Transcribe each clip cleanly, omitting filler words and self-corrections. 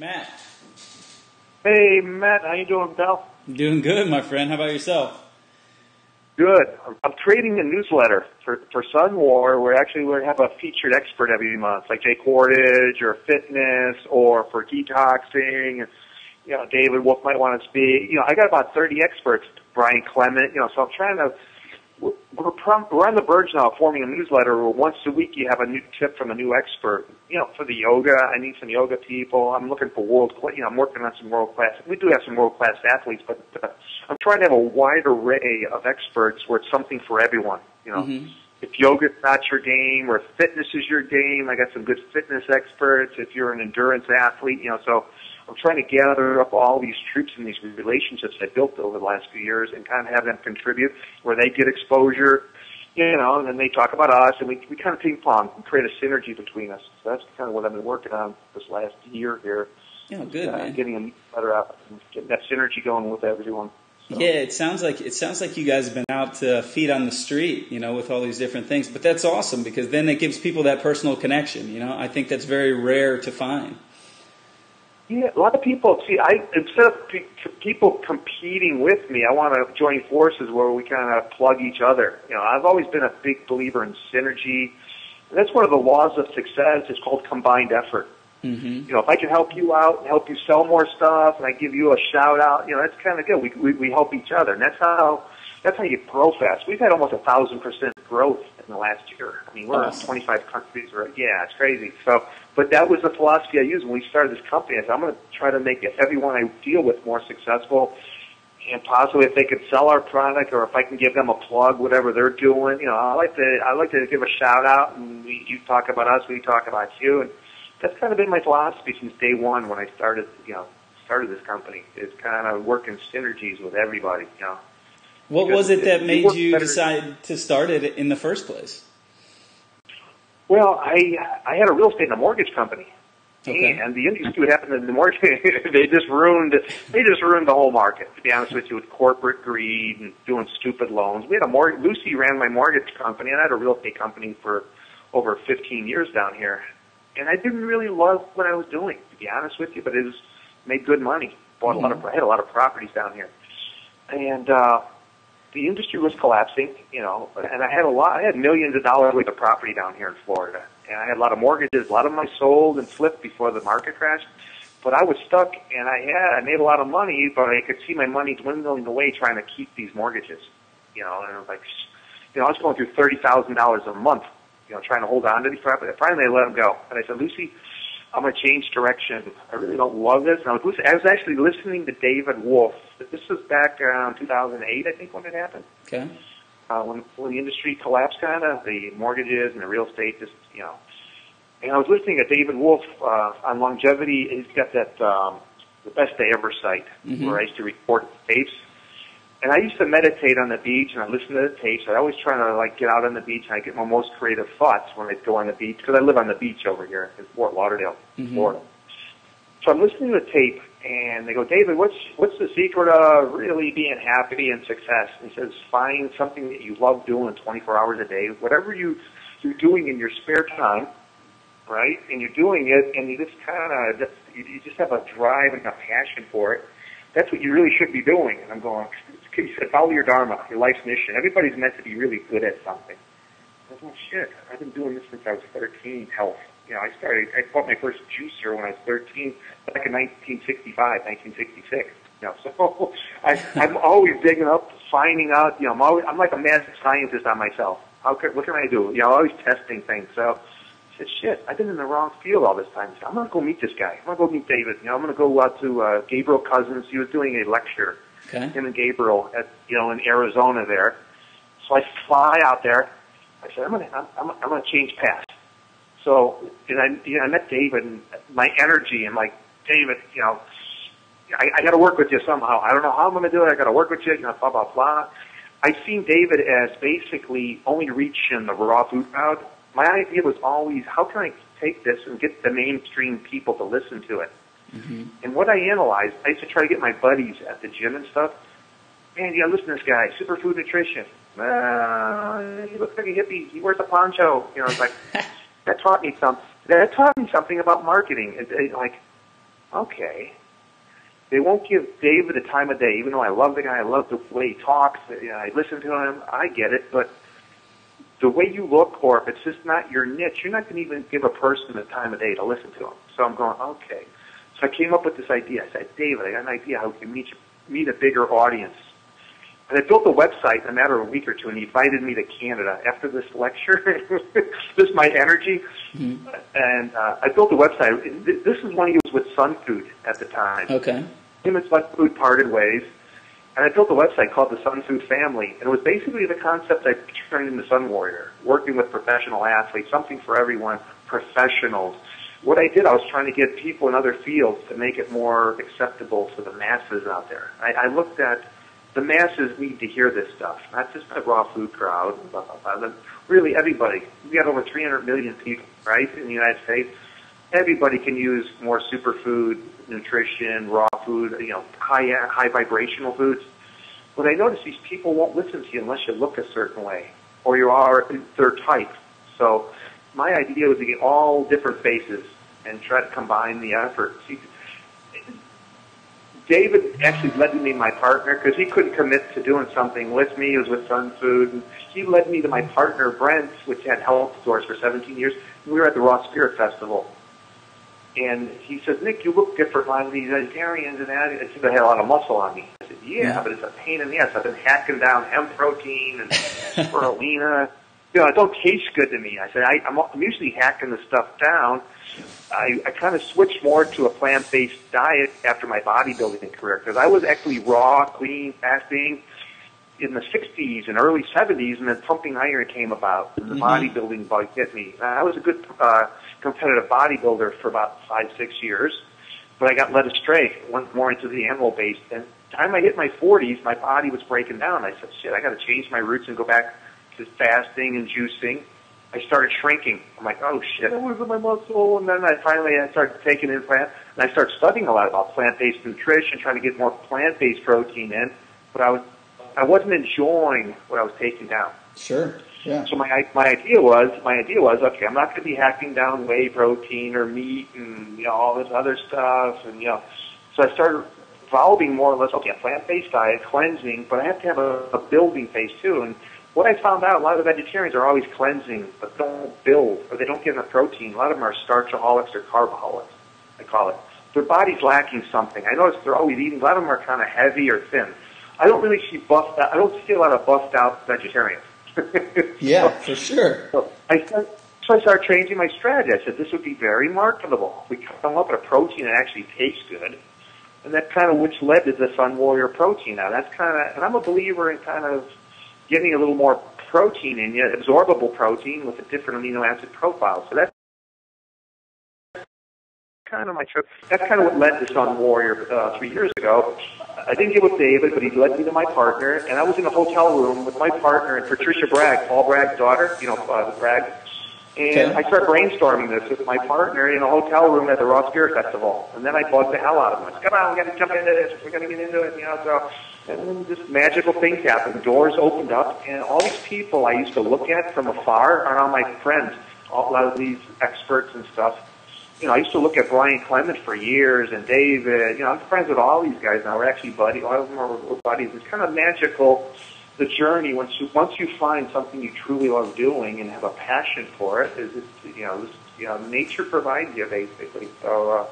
Matt. Hey, Matt, how you doing, pal? Doing good, my friend. How about yourself? Good. I'm creating a newsletter for Sunwarrior. We have a featured expert every month, like Jake Wardage or fitness or for detoxing. You know, David Wolf might want to speak. You know, I got about 30 experts. Brian Clement. You know, so I'm trying to. We're on the verge now of forming a newsletter where once a week you have a new tip from a new expert. You know, for the yoga, I need some yoga people. I'm looking for I'm working on some world class. We do have some world class athletes, but I'm trying to have a wide array of experts where it's something for everyone. You know, if yoga's not your game or fitness is your game, I got some good fitness experts. If you're an endurance athlete, you know, so I'm trying to gather up all these troops and these relationships I built over the last few years and kind of have them contribute where they get exposure, you know, and then they talk about us, and we kind of ping pong and create a synergy between us. So that's kind of what I've been working on this last year here. Yeah, good, man. Getting a newsletter out and getting that synergy going with everyone. So. Yeah, it sounds like you guys have been out to feet on the street, you know, with all these different things. But that's awesome because then it gives people that personal connection. You know, I think that's very rare to find. Yeah, a lot of people, instead of people competing with me, I want to join forces where we kind of plug each other. You know, I've always been a big believer in synergy. And that's one of the laws of success. It's called combined effort. You know, if I can help you out and help you sell more stuff and I give you a shout out, you know, that's kind of good. We help each other. And that's how you grow fast. We've had almost 1,000% growth in the last year. I mean, we're in 25 countries. Yeah, it's crazy. So, but that was the philosophy I used when we started this company. I said, I'm going to try to make everyone I deal with more successful, and possibly if they could sell our product or if I can give them a plug, whatever they're doing. You know, I like to give a shout out, and you talk about us, we talk about you, and that's kind of been my philosophy since day one when I started this company. Is kind of working synergies with everybody. You know. What was it that made you decide to start it in the first place? Well, I had a real estate and a mortgage company, and the industry, what happened in the mortgage, they just ruined the whole market. To be honest with you, with corporate greed and doing stupid loans. We had Lucy ran my mortgage company, and I had a real estate company for over 15 years down here, and I didn't really love what I was doing, to be honest with you, but it made good money. I had a lot of properties down here, and the industry was collapsing, you know, and I had millions of dollars worth of property down here in Florida. And I had a lot of mortgages, a lot of them I sold and flipped before the market crashed. But I was stuck, and I made a lot of money, but I could see my money dwindling away trying to keep these mortgages, you know, and I was like, you know, I was going through $30,000 a month, you know, trying to hold on to these properties. Finally, I let them go. And I said, Lucy, I'm going to change direction. I really don't love this. And I was actually listening to David Wolf. This was back around 2008, I think, when it happened. Okay. When the industry collapsed, kind of, the mortgages and the real estate, just, you know. And I was listening to David Wolf on longevity. He's got that the Best Day Ever site where I used to record tapes. And I used to meditate on the beach, and I listened to the tapes. I always try to, like, get out on the beach, and I get my most creative thoughts when I go on the beach, because I live on the beach over here in Fort Lauderdale, Florida. So I'm listening to the tape, and they go, David, what's the secret of really being happy and success? And he says, find something that you love doing 24 hours a day, whatever you're doing in your spare time, right? And you're doing it, and you just kind of, you just have a drive and a passion for it. That's what you really should be doing. And I'm going, he said, follow your dharma, your life's mission. Everybody's meant to be really good at something. I was like, shit, I've been doing this since I was 13, health. You know, I bought my first juicer when I was 13, back in 1965, 1966. You know, so I'm always digging up, finding out, you know, I'm like a mad scientist on myself. What can I do? You know, always testing things. So I said, shit, I've been in the wrong field all this time. So I'm going to go meet this guy. I'm going to go meet David. You know, I'm going to go out to Gabriel Cousins. He was doing a lecture. Okay. Him and Gabriel in Arizona there. So I fly out there. I said, I'm gonna change paths. So I met David, and my energy, and like, David, you know, I got to work with you somehow. I don't know how I'm going to do it. I got to work with you. You know, blah blah blah. I seen David as basically only reaching the raw food crowd. My idea was always, how can I take this and get the mainstream people to listen to it? And what I analyzed, I used to try to get my buddies at the gym and stuff. Man, you gotta listen to this guy, superfood nutrition. He looks like a hippie. He wears a poncho. You know, it's like that taught me something about marketing. Like okay. They won't give David the time of day, even though I love the guy, I love the way he talks, I listen to him, I get it, but the way you look, or if it's just not your niche, you're not going to even give a person the time of day to listen to him. So I'm going, okay. So I came up with this idea. I said, David, I got an idea how we can meet a bigger audience. And I built a website in a matter of a week or two, and he invited me to Canada after this lecture. This is my energy. Mm-hmm. And I built a website. This is when he was with Sun Food at the time. Okay. Him and Sun Food parted ways. And I built a website called the Sun Food Family. And it was basically the concept I turned into Sunwarrior, working with professional athletes, something for everyone, professionals. What I did, I was trying to get people in other fields to make it more acceptable to the masses out there. I looked at the masses need to hear this stuff, not just the raw food crowd, but really everybody. We got over 300 million people, right, in the United States. Everybody can use more superfood, nutrition, raw food, high vibrational foods. But I noticed these people won't listen to you unless you look a certain way, or you are their type. So my idea was to get all different faces and try to combine the efforts. David actually led me to my partner because he couldn't commit to doing something with me. He was with Sun Food. And he led me to my partner, Brent, which had health stores for 17 years. We were at the Raw Spirit Festival. And he said, Nick, you look different on these vegetarians and that. I said, I had a lot of muscle on me. I said, yeah, but it's a pain in the ass. I've been hacking down hemp protein and spirulina. It don't taste good to me. I said, I'm usually hacking the stuff down. I kind of switched more to a plant-based diet after my bodybuilding career because I was actually raw, clean, fasting in the 60s and early 70s, and then pumping iron came about, and the bodybuilding bug hit me. I was a good competitive bodybuilder for about 5-6 years, but I got led astray, went more into the animal-based. And the time I hit my 40s, my body was breaking down. I said, shit, I got to change my roots and go back to fasting and juicing. I started shrinking. I'm like, oh shit, I losing my muscle. And then I started taking implant, and I started studying a lot about plant-based nutrition, trying to get more plant-based protein in. But I wasn't enjoying what I was taking down. Sure. Yeah. So my idea was okay, I'm not going to be hacking down whey protein or meat and all this other stuff, and so I started evolving more or less. Okay, a plant-based diet, cleansing, but I have to have a building phase too. And what I found out, a lot of vegetarians are always cleansing, but don't build, or they don't get enough protein. A lot of them are starchaholics or carbaholics, I call it. Their body's lacking something. I notice they're always eating. A lot of them are kind of heavy or thin. I don't really see I don't see a lot of buffed out vegetarians. Yeah, for sure. So I started changing my strategy. I said this would be very marketable. We come up with a protein that actually tastes good, and that kind of which led to the Sunwarrior protein. Now that's kind of, and I'm a believer in kind of getting a little more protein in you, absorbable protein with a different amino acid profile. So that's kind of that's kind of what led to Sunwarrior 3 years ago. I didn't get with David, but he led me to my partner, and I was in a hotel room with my partner and Patricia Bragg, Paul Bragg's daughter, Bragg. And I started brainstorming this with my partner in a hotel room at the Raw Spirit Festival. And then I bugged the hell out of him. I said, come on, we got to jump into this. We're going to get into it, so. And then just magical things happened. Doors opened up, and all these people I used to look at from afar are now my friends. A lot of these experts and stuff. I used to look at Brian Clement for years, and David. I'm friends with all these guys now. We're actually buddies. All of them are buddies. It's kind of magical, the journey. Once you find something you truly love doing and have a passion for it, nature provides you basically. So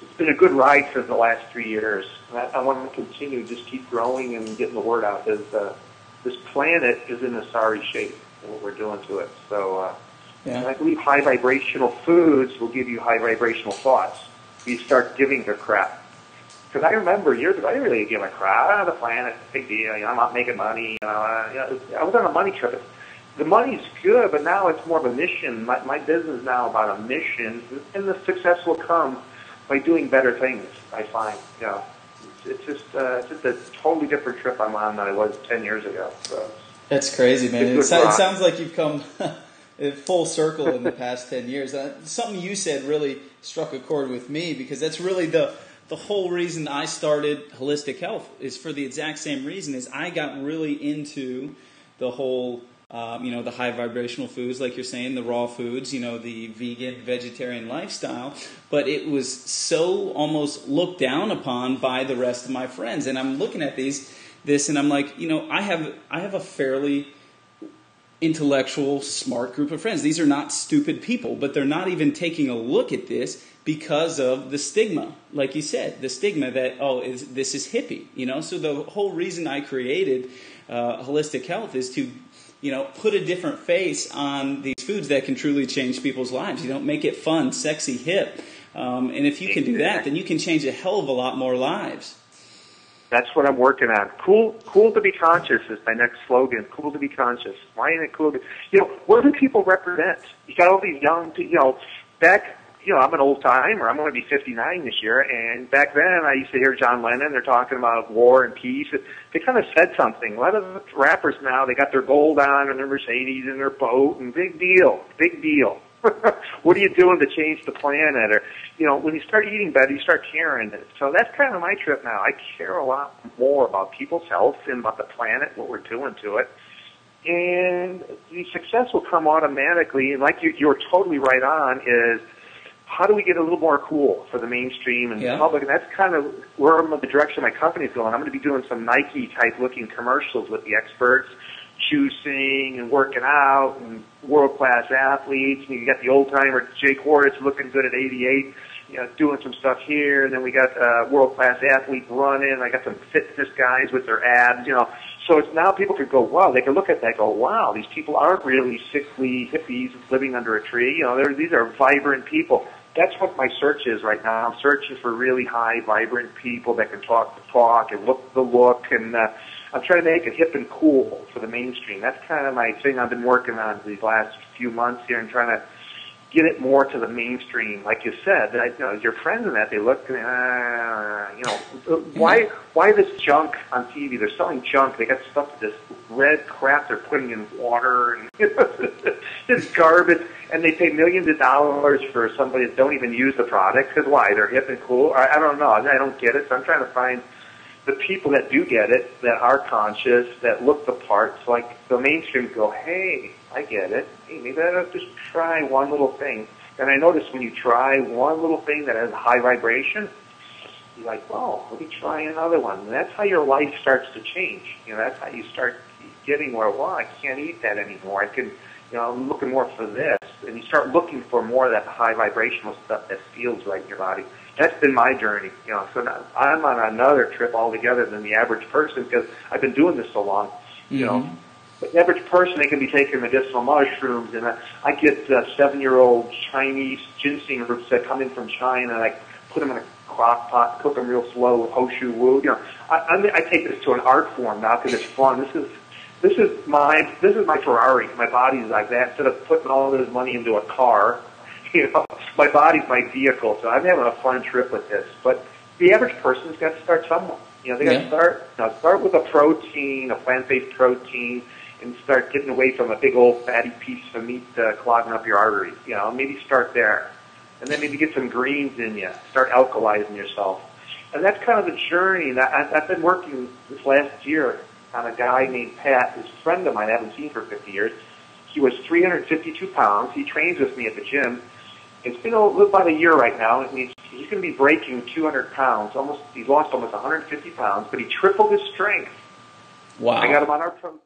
it's been a good ride for the last 3 years. I want to continue, just keep growing and getting the word out. Because this planet is in a sorry shape, and what we're doing to it. So. And I believe high vibrational foods will give you high vibrational thoughts. You start giving a crap. Because I remember years ago, I didn't really give a crap. The planet, big deal. I'm not making money. I was on a money trip. The money's good, but now it's more of a mission. My business is now about a mission, and the success will come by doing better things. I find, it's just a totally different trip I'm on than I was 10 years ago. So that's crazy, man. It sounds like you've come full circle in the past 10 years. Something you said really struck a chord with me, because that's really the whole reason I started Holistic Health, is for the exact same reason. Is I got really into the whole the high vibrational foods, like you're saying, the raw foods, the vegan, vegetarian lifestyle. But it was so almost looked down upon by the rest of my friends. And I'm looking at this, and I'm like, I have a fairly intellectual, smart group of friends. These are not stupid people, but they're not even taking a look at this because of the stigma, like you said, the stigma that, this is hippie, So the whole reason I created Holistic Health is to, put a different face on these foods that can truly change people's lives. Make it fun, sexy, hip. And if you can do that, then you can change a hell of a lot more lives. That's what I'm working on. Cool to be conscious is my next slogan. Cool to be conscious. Why ain't it cool to what do people represent? You got all these young people, back, I'm an old timer. I'm going to be 59 this year. And back then I used to hear John Lennon. They're talking about war and peace. They kind of said something. A lot of the rappers now, they got their gold on and their Mercedes and their boat and big deal. What are you doing to change the planet? Or, when you start eating better, you start caring. So that's kind of my trip now. I care a lot more about people's health and about the planet, what we're doing to it. And the success will come automatically. And like you're totally right on is, how do we get a little more cool for the mainstream and the public? And that's kind of where the direction my company's going. I'm going to be doing some Nike-type looking commercials with the experts, juicing and working out and world-class athletes. And you got the old-timer Jake Horwitz looking good at 88, doing some stuff here. And then we got world-class athletes running. I got some fitness guys with their abs, So it's now people could go, wow, they can look at that and go, wow, these people aren't really sickly hippies living under a tree. These are vibrant people. That's what my search is right now. I'm searching for really high, vibrant people that can talk the talk and look the look. And I'm trying to make it hip and cool for the mainstream. That's kind of my thing I've been working on these last few months here and trying to get it more to the mainstream. Like you said, your friends in that, they look, why this junk on TV? They're selling junk. They got stuff, this red crap they're putting in water and this garbage, and they pay millions of dollars for somebody that don't even use the product. Because why? They're hip and cool? I don't know. I don't get it. So I'm trying to find the people that do get it, that are conscious, that look the part. So like the mainstream go, hey, I get it. Hey, maybe I'll just try one little thing. And I notice when you try one little thing that has a high vibration, you're like, oh, let me try another one. And that's how your life starts to change. That's how you start getting where, well, I can't eat that anymore. I can, I'm looking more for this. And you start looking for more of that high vibrational stuff that feels right in your body. That's been my journey. So now I'm on another trip altogether than the average person because I've been doing this so long, But the average person, they can be taking medicinal mushrooms, and I get 7-year-old Chinese ginseng roots that come in from China, and I put them in a crock pot, cook them real slow with Hoshu Wu. I take this to an art form now because it's fun. This is my Ferrari. My body's like that. Instead of putting all this money into a car, my body's my vehicle. So I'm having a fun trip with this. But the average person's got to start somewhere. They got to start with a protein, a plant-based protein, and start getting away from a big old fatty piece of meat clogging up your arteries. Maybe start there. And then maybe get some greens in you. Start alkalizing yourself. And that's kind of the journey. And I've been working this last year on a guy named Pat, who's a friend of mine I haven't seen for 50 years. He was 352 pounds. He trains with me at the gym. It's been about a year right now. And he's going to be breaking 200 pounds. He's lost almost 150 pounds, but he tripled his strength. Wow. I got him on our protein.